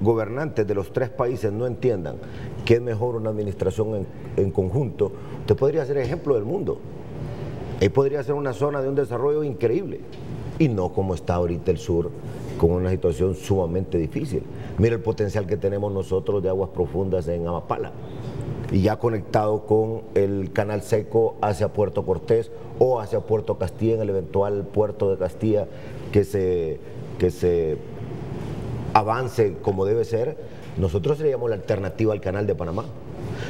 gobernantes de los tres países no entiendan que es mejor una administración en conjunto, usted podría ser ejemplo del mundo. Ahí podría ser una zona de un desarrollo increíble y no como está ahorita el sur, con una situación sumamente difícil. Mira el potencial que tenemos nosotros de aguas profundas en Amapala y ya conectado con el canal seco hacia Puerto Cortés o hacia Puerto Castilla, en el eventual puerto de Castilla que se avance como debe ser. Nosotros seríamos la alternativa al canal de Panamá.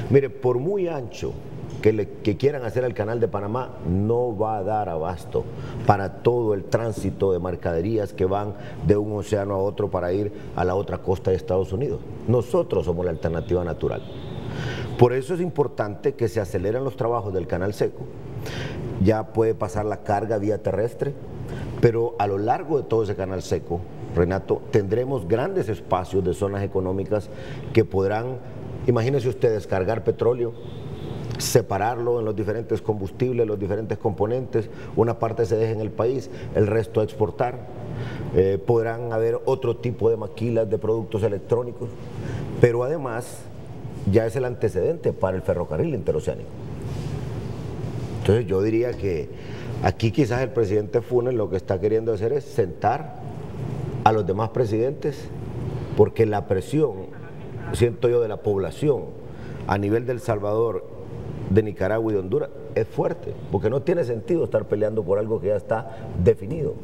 Mire, por muy ancho que quieran hacer el canal de Panamá, no va a dar abasto para todo el tránsito de mercaderías que van de un océano a otro para ir a la otra costa de Estados Unidos. Nosotros somos la alternativa natural. Por eso es importante que se aceleren los trabajos del canal seco. Ya puede pasar la carga vía terrestre, pero a lo largo de todo ese canal seco, Renato, tendremos grandes espacios de zonas económicas que podrán, imagínense ustedes, cargar petróleo, separarlo en los diferentes combustibles, los diferentes componentes, una parte se deja en el país, el resto a exportar. Podrán haber otro tipo de maquilas de productos electrónicos, pero además ya es el antecedente para el ferrocarril interoceánico. Entonces yo diría que aquí quizás el presidente Funes lo que está queriendo hacer es sentar a los demás presidentes, porque la presión, siento yo, de la población a nivel de El Salvador, de Nicaragua y de Honduras es fuerte, porque no tiene sentido estar peleando por algo que ya está definido.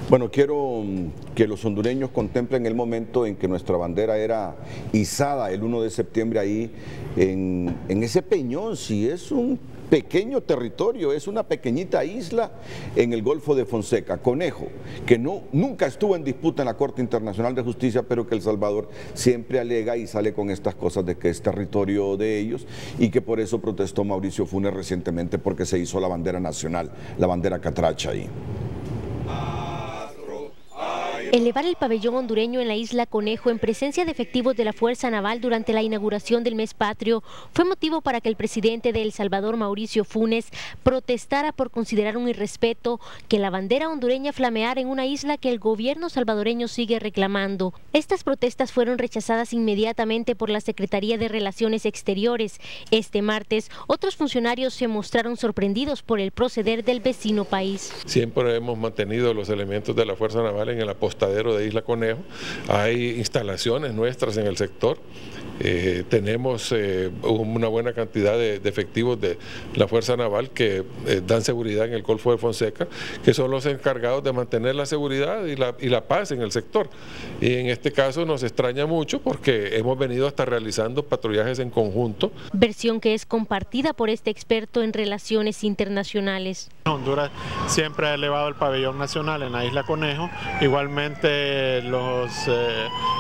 Bueno, quiero que los hondureños contemplen el momento en que nuestra bandera era izada el 1 de septiembre ahí en ese peñón. Si es un pequeño territorio, es una pequeñita isla en el Golfo de Fonseca, Conejo, que nunca estuvo en disputa en la Corte Internacional de Justicia, pero que El Salvador siempre alega y sale con estas cosas de que es territorio de ellos y que por eso protestó Mauricio Funes recientemente porque se hizo la bandera nacional, la bandera catracha ahí. Elevar el pabellón hondureño en la isla Conejo en presencia de efectivos de la Fuerza Naval durante la inauguración del mes patrio fue motivo para que el presidente de El Salvador, Mauricio Funes, protestara por considerar un irrespeto que la bandera hondureña flameara en una isla que el gobierno salvadoreño sigue reclamando. Estas protestas fueron rechazadas inmediatamente por la Secretaría de Relaciones Exteriores. Este martes, otros funcionarios se mostraron sorprendidos por el proceder del vecino país. Siempre hemos mantenido los elementos de la Fuerza Naval en el apostadero de Isla Conejo. Hay instalaciones nuestras en el sector. Tenemos una buena cantidad de efectivos de la Fuerza Naval que dan seguridad en el Golfo de Fonseca, que son los encargados de mantener la seguridad y la paz en el sector. Y en este caso nos extraña mucho porque hemos venido hasta realizando patrullajes en conjunto. Versión que es compartida por este experto en relaciones internacionales. Honduras siempre ha elevado el pabellón nacional en la Isla Conejo, igualmente los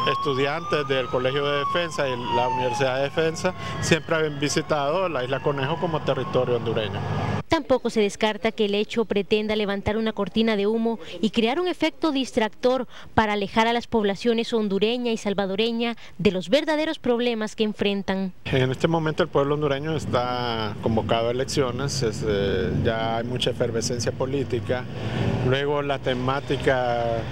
estudiantes del Colegio de Defensa y la Universidad de Defensa siempre han visitado la Isla Conejo como territorio hondureño. Tampoco se descarta que el hecho pretenda levantar una cortina de humo y crear un efecto distractor para alejar a las poblaciones hondureña y salvadoreña de los verdaderos problemas que enfrentan. En este momento el pueblo hondureño está convocado a elecciones, ya hay mucha efervescencia política, luego la temática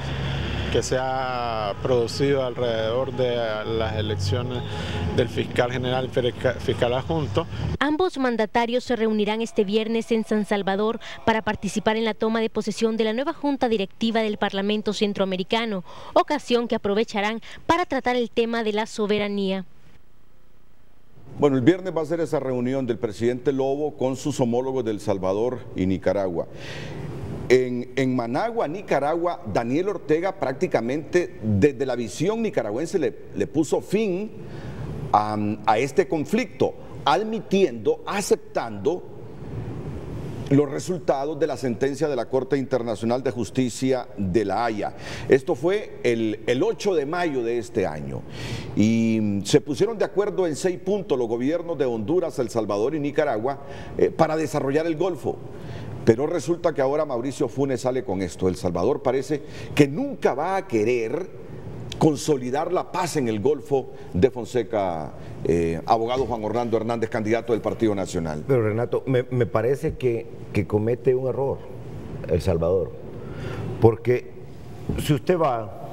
que se ha producido alrededor de las elecciones del fiscal general y fiscal adjunto. Ambos mandatarios se reunirán este viernes en San Salvador para participar en la toma de posesión de la nueva Junta Directiva del Parlamento Centroamericano, ocasión que aprovecharán para tratar el tema de la soberanía. Bueno, el viernes va a ser esa reunión del presidente Lobo con sus homólogos de El Salvador y Nicaragua. En Managua, Nicaragua, Daniel Ortega prácticamente desde la visión nicaragüense le puso fin a este conflicto, admitiendo, aceptando los resultados de la sentencia de la Corte Internacional de Justicia de La Haya. Esto fue el 8 de mayo de este año y se pusieron de acuerdo en 6 puntos los gobiernos de Honduras, El Salvador y Nicaragua para desarrollar el Golfo. Pero resulta que ahora Mauricio Funes sale con esto. El Salvador parece que nunca va a querer consolidar la paz en el Golfo de Fonseca. Abogado Juan Orlando Hernández, candidato del Partido Nacional. Pero Renato, me parece que comete un error El Salvador. Porque si usted va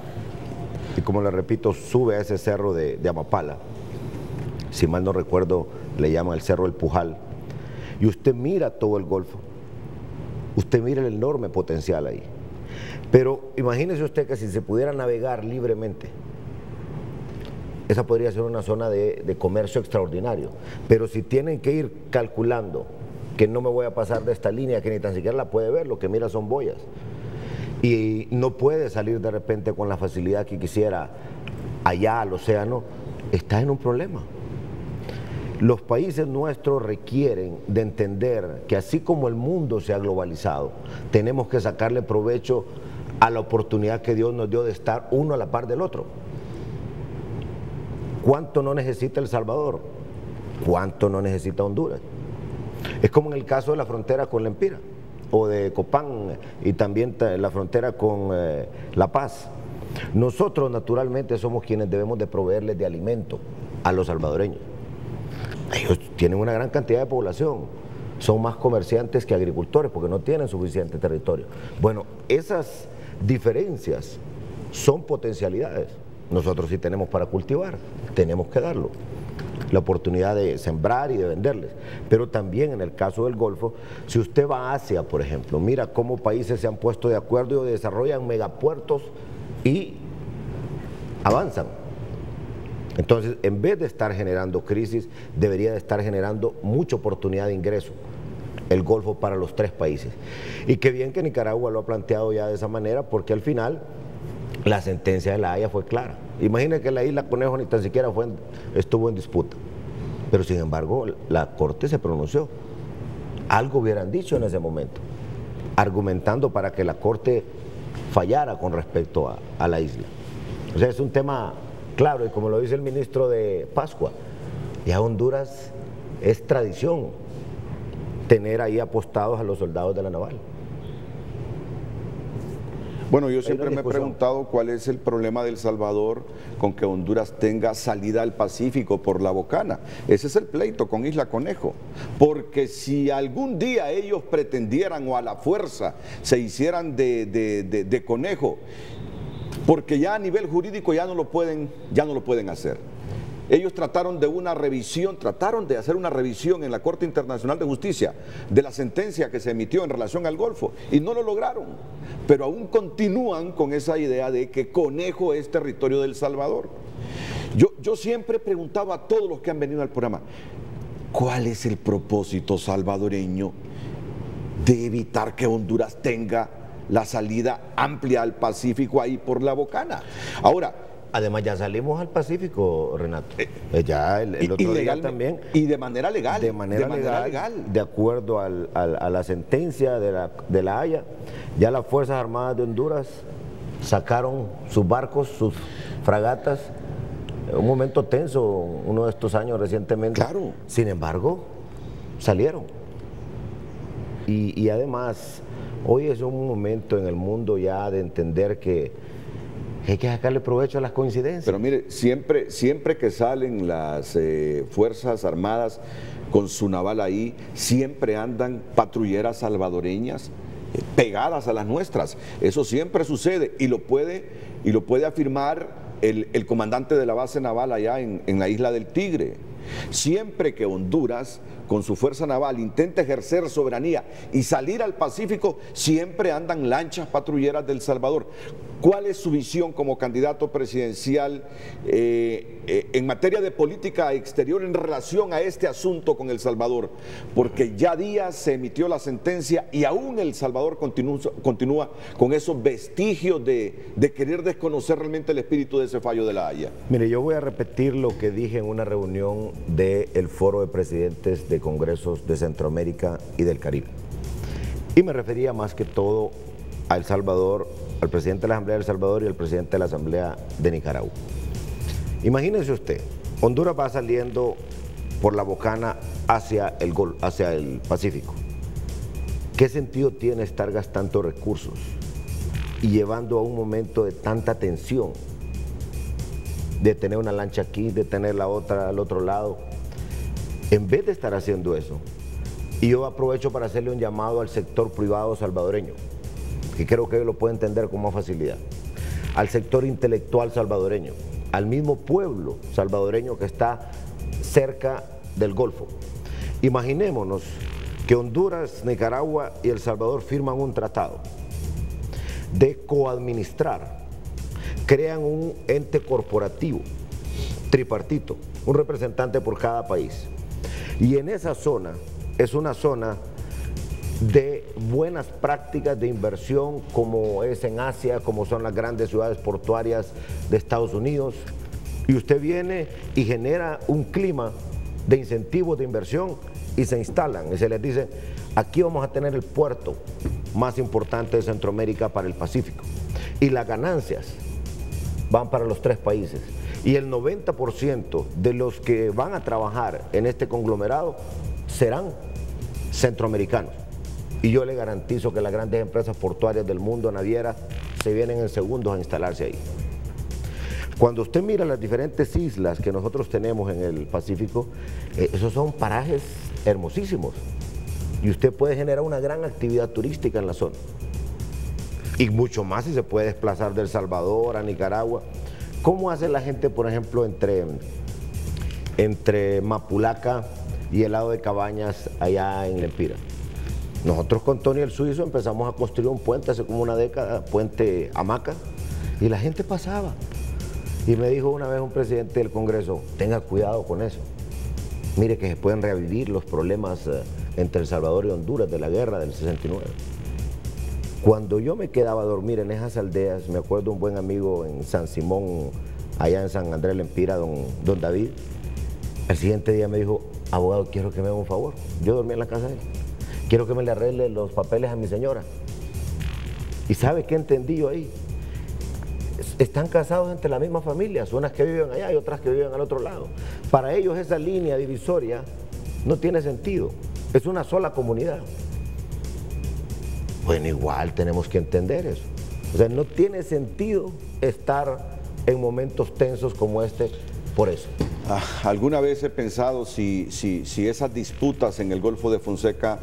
y como le repito, sube a ese cerro de Amapala, si mal no recuerdo le llaman el Cerro del Pujal, y usted mira todo el Golfo, usted mira el enorme potencial ahí. Pero imagínese usted que si se pudiera navegar libremente, esa podría ser una zona de comercio extraordinario. Pero si tienen que ir calculando que no me voy a pasar de esta línea, que ni tan siquiera la puede ver, lo que mira son boyas, y no puede salir de repente con la facilidad que quisiera allá al océano, está en un problema. Los países nuestros requieren de entender que así como el mundo se ha globalizado, tenemos que sacarle provecho a la oportunidad que Dios nos dio de estar uno a la par del otro. ¿Cuánto no necesita El Salvador? ¿Cuánto no necesita Honduras? Es como en el caso de la frontera con Lempira, o de Copán, y también la frontera con La Paz. Nosotros naturalmente somos quienes debemos de proveerles de alimento a los salvadoreños. Ellos tienen una gran cantidad de población, son más comerciantes que agricultores porque no tienen suficiente territorio. Bueno, esas diferencias son potencialidades. Nosotros sí tenemos para cultivar, tenemos que darlo, la oportunidad de sembrar y de venderles. Pero también en el caso del Golfo, si usted va a Asia, por ejemplo, mira cómo países se han puesto de acuerdo y desarrollan megapuertos y avanzan. Entonces, en vez de estar generando crisis, debería de estar generando mucha oportunidad de ingreso el Golfo para los tres países. Y qué bien que Nicaragua lo ha planteado ya de esa manera, porque al final la sentencia de La Haya fue clara. Imaginen que la isla Conejo ni tan siquiera estuvo en disputa, pero sin embargo la Corte se pronunció. Algo hubieran dicho en ese momento, argumentando para que la Corte fallara con respecto a la isla. O sea, es un tema claro, y como lo dice el ministro de Pascua, ya Honduras es tradición tener ahí apostados a los soldados de la naval. Bueno, yo siempre me he preguntado cuál es el problema de El Salvador con que Honduras tenga salida al Pacífico por la Bocana. Ese es el pleito con Isla Conejo. Porque si algún día ellos pretendieran o a la fuerza se hicieran de Conejo, porque ya a nivel jurídico ya no lo pueden hacer. Ellos trataron de hacer una revisión en la Corte Internacional de Justicia de la sentencia que se emitió en relación al Golfo y no lo lograron, pero aún continúan con esa idea de que Conejo es territorio de El Salvador. Yo siempre preguntaba a todos los que han venido al programa, ¿cuál es el propósito salvadoreño de evitar que Honduras tenga la salida amplia al Pacífico ahí por la Bocana? Ahora, además ya salimos al Pacífico, Renato. Ya el otro día también. Y de manera legal. De manera legal. De acuerdo a la sentencia de la Haya, ya las Fuerzas Armadas de Honduras sacaron sus barcos, sus fragatas. Un momento tenso, uno de estos años recientemente. Claro. Sin embargo, salieron. Y además, hoy es un momento en el mundo ya de entender que hay que sacarle provecho a las coincidencias. Pero mire, siempre que salen las Fuerzas Armadas con su naval ahí, siempre andan patrulleras salvadoreñas pegadas a las nuestras. Eso siempre sucede y lo puede afirmar el comandante de la base naval allá en la isla del Tigre. Siempre que Honduras con su fuerza naval intenta ejercer soberanía y salir al Pacífico, siempre andan lanchas patrulleras del Salvador. ¿Cuál es su visión como candidato presidencial en materia de política exterior en relación a este asunto con El Salvador? Porque ya días se emitió la sentencia y aún El Salvador continúa con esos vestigios de querer desconocer realmente el espíritu de ese fallo de La Haya. Mire, yo voy a repetir lo que dije en una reunión del Foro de Presidentes de Congresos de Centroamérica y del Caribe. Y me refería más que todo a El Salvador, al presidente de la Asamblea de El Salvador y al presidente de la Asamblea de Nicaragua. Imagínense usted, Honduras va saliendo por la Bocana hacia el Pacífico. ¿Qué sentido tiene estar gastando recursos y llevando a un momento de tanta tensión, de tener una lancha aquí, de tener la otra al otro lado? En vez de estar haciendo eso, y yo aprovecho para hacerle un llamado al sector privado salvadoreño, que creo que ellos lo pueden entender con más facilidad. al sector intelectual salvadoreño, al mismo pueblo salvadoreño que está cerca del Golfo. Imaginémonos que Honduras, Nicaragua y El Salvador firman un tratado de coadministrar, crean un ente corporativo tripartito, un representante por cada país. Y en esa zona, es una zona de buenas prácticas de inversión como es en Asia, como son las grandes ciudades portuarias de Estados Unidos, y usted viene y genera un clima de incentivos de inversión y se instalan y se les dice, aquí vamos a tener el puerto más importante de Centroamérica para el Pacífico, y las ganancias van para los 3 países, y el 90% de los que van a trabajar en este conglomerado serán centroamericanos. Y yo le garantizo que las grandes empresas portuarias del mundo, navieras, se vienen en segundos a instalarse ahí. Cuando usted mira las diferentes islas que nosotros tenemos en el Pacífico, esos son parajes hermosísimos. Y usted puede generar una gran actividad turística en la zona. Y mucho más si se puede desplazar de El Salvador a Nicaragua. ¿Cómo hace la gente, por ejemplo, entre Mapulaca y el lado de Cabañas allá en Lempira? Nosotros con Tony el Suizo empezamos a construir un puente hace como una década, puente Hamaca, y la gente pasaba. Y me dijo una vez un presidente del Congreso, tenga cuidado con eso. Mire que se pueden revivir los problemas entre El Salvador y Honduras de la guerra del 69. Cuando yo me quedaba a dormir en esas aldeas, me acuerdo un buen amigo en San Simón, allá en San Andrés Lempira, don David, el siguiente día me dijo, abogado, quiero que me haga un favor. Yo dormía en la casa de él. Quiero que me le arregle los papeles a mi señora. ¿Y sabe qué entendí yo ahí? Están casados entre la misma familia, unas que viven allá y otras que viven al otro lado. Para ellos esa línea divisoria no tiene sentido, es una sola comunidad. Bueno, igual tenemos que entender eso. O sea, no tiene sentido estar en momentos tensos como este por eso. Alguna vez he pensado si esas disputas en el Golfo de Fonseca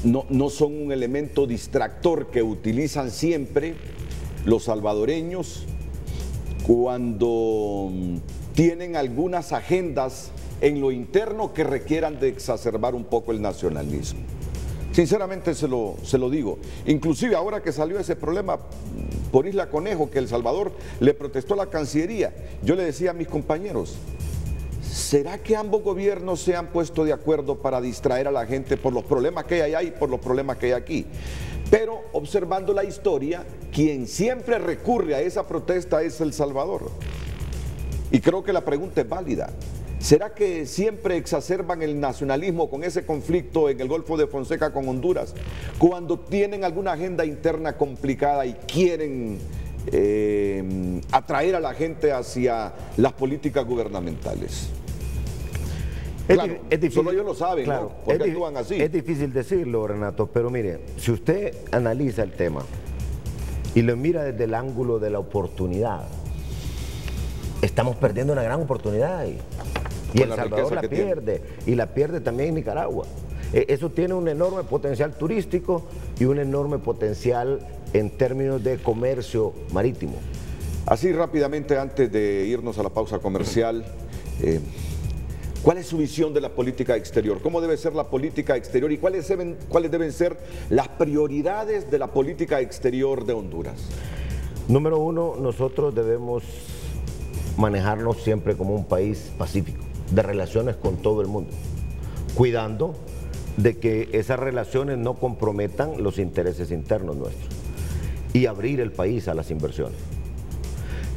no son un elemento distractor que utilizan siempre los salvadoreños cuando tienen algunas agendas en lo interno que requieran de exacerbar un poco el nacionalismo. Sinceramente se lo digo. Inclusive ahora que salió ese problema por Isla Conejo, que El Salvador le protestó a la Cancillería, yo le decía a mis compañeros, ¿será que ambos gobiernos se han puesto de acuerdo para distraer a la gente por los problemas que hay allá y por los problemas que hay aquí? Pero observando la historia, quien siempre recurre a esa protesta es El Salvador. Y creo que la pregunta es válida. ¿Será que siempre exacerban el nacionalismo con ese conflicto en el Golfo de Fonseca con Honduras cuando tienen alguna agenda interna complicada y quieren atraer a la gente hacia las políticas gubernamentales? Claro, es difícil, solo ellos lo saben, claro, ¿no? Porque actúan así. Es difícil decirlo, Renato, pero mire, si usted analiza el tema y lo mira desde el ángulo de la oportunidad, estamos perdiendo una gran oportunidad ahí. Y El Salvador la pierde, y la pierde también Nicaragua. Eso tiene un enorme potencial turístico y un enorme potencial en términos de comercio marítimo. Así rápidamente, antes de irnos a la pausa comercial, ¿cuál es su visión de la política exterior? ¿Cómo debe ser la política exterior y cuáles deben ser las prioridades de la política exterior de Honduras? Número uno, nosotros debemos manejarnos siempre como un país pacífico, de relaciones con todo el mundo, cuidando de que esas relaciones no comprometan los intereses internos nuestros y abrir el país a las inversiones.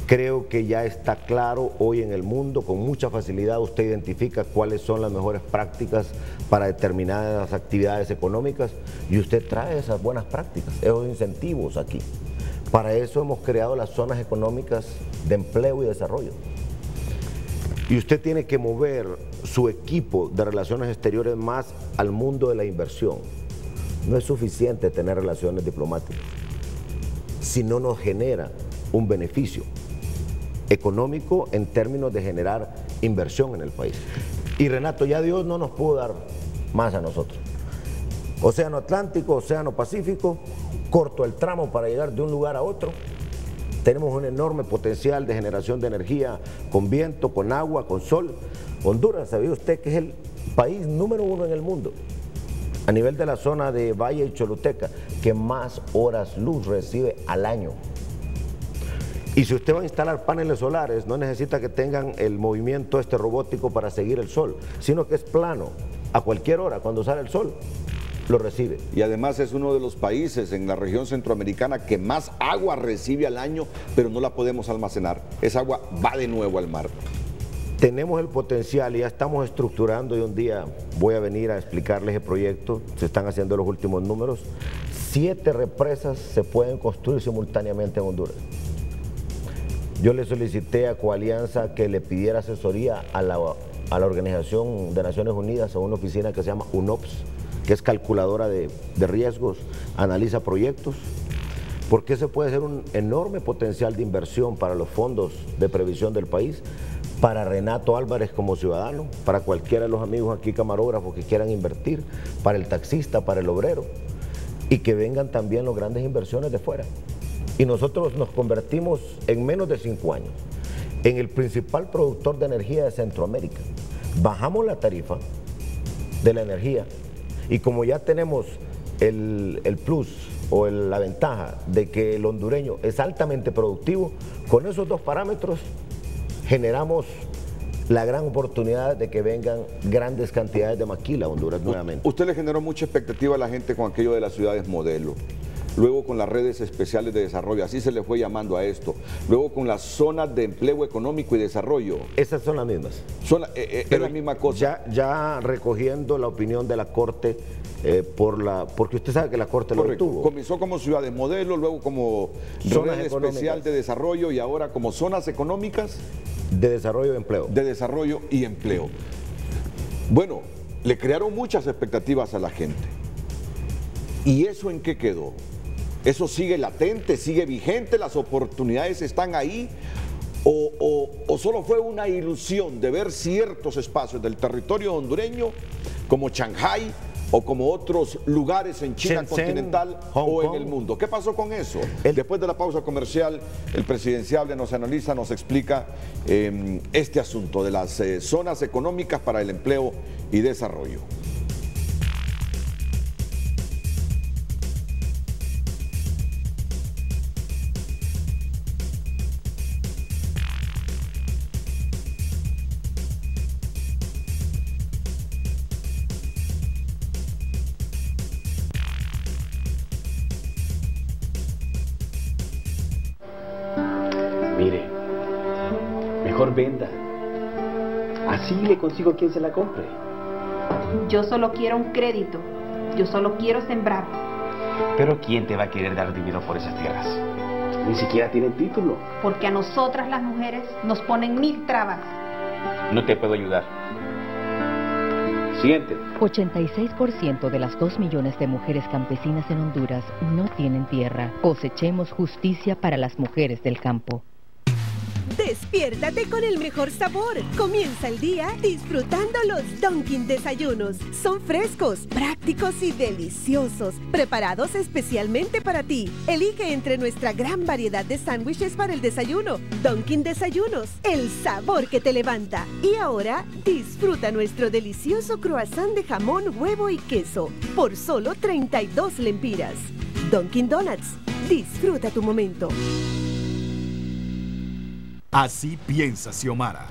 Creo que ya está claro hoy en el mundo, con mucha facilidad usted identifica cuáles son las mejores prácticas para determinadas actividades económicas y usted trae esas buenas prácticas, esos incentivos aquí. Para eso hemos creado las zonas económicas de empleo y desarrollo. Y usted tiene que mover su equipo de relaciones exteriores más al mundo de la inversión. No es suficiente tener relaciones diplomáticas si no nos genera un beneficio económico en términos de generar inversión en el país. Y Renato, ya Dios no nos pudo dar más a nosotros. Océano Atlántico, Océano Pacífico, corto el tramo para llegar de un lugar a otro. Tenemos un enorme potencial de generación de energía con viento, con agua, con sol. Honduras, ¿sabía usted que es el país número 1 en el mundo, a nivel de la zona de Valle y Choluteca, que más horas luz recibe al año? Y si usted va a instalar paneles solares, no necesita que tengan el movimiento robótico para seguir el sol, sino que es plano, a cualquier hora, cuando sale el sol, lo recibe. Y además es uno de los países en la región centroamericana que más agua recibe al año, pero no la podemos almacenar. Esa agua va de nuevo al mar. Tenemos el potencial y ya estamos estructurando, y un día voy a venir a explicarles el proyecto. Se están haciendo los últimos números. 7 represas se pueden construir simultáneamente en Honduras. Yo le solicité a Coalianza que le pidiera asesoría a la Organización de Naciones Unidas, a una oficina que se llama UNOPS, que es calculadora de riesgos, analiza proyectos, porque ese puede ser un enorme potencial de inversión para los fondos de previsión del país, para Renato Álvarez como ciudadano, para cualquiera de los amigos aquí camarógrafos que quieran invertir, para el taxista, para el obrero, y que vengan también las grandes inversiones de fuera. Y nosotros nos convertimos en menos de 5 años en el principal productor de energía de Centroamérica. Bajamos la tarifa de la energía y como ya tenemos el plus o la ventaja de que el hondureño es altamente productivo, con esos 2 parámetros generamos la gran oportunidad de que vengan grandes cantidades de maquila a Honduras nuevamente. Usted le generó mucha expectativa a la gente con aquello de las ciudades modelo. Luego con las redes especiales de desarrollo, así se le fue llamando a esto. Luego con las zonas de empleo económico y desarrollo. Esas son las mismas. Es la misma cosa. Ya recogiendo la opinión de la Corte, porque usted sabe que la Corte Correcto. lo detuvo. Comenzó como ciudades modelo, luego como red especial de desarrollo y ahora como zonas económicas. De desarrollo y empleo. De desarrollo y empleo. Bueno, le crearon muchas expectativas a la gente. ¿Y eso en qué quedó? ¿Eso sigue latente, sigue vigente, las oportunidades están ahí? ¿O solo fue una ilusión de ver ciertos espacios del territorio hondureño como Shanghái o como otros lugares en China Shenzhen, continental Hong o en Kong? el mundo? ¿Qué pasó con eso? Después de la pausa comercial, el presidenciable nos analiza, nos explica este asunto de las zonas económicas para el empleo y desarrollo. Mire, mejor venda. Así le consigo a quien se la compre. Yo solo quiero un crédito. Yo solo quiero sembrar. Pero ¿quién te va a querer dar dinero por esas tierras? Ni siquiera tienen título. Porque a nosotras las mujeres nos ponen 1000 trabas. No te puedo ayudar. Siguiente. 86% de las 2 millones de mujeres campesinas en Honduras no tienen tierra. Cosechemos justicia para las mujeres del campo. Despiértate con el mejor sabor. Comienza el día disfrutando los Dunkin' Desayunos. Son frescos, prácticos y deliciosos, preparados especialmente para ti. Elige entre nuestra gran variedad de sándwiches para el desayuno. Dunkin' Desayunos, el sabor que te levanta. Y ahora, disfruta nuestro delicioso croissant de jamón, huevo y queso por solo 32 lempiras. Dunkin' Donuts, disfruta tu momento. Así piensa Xiomara.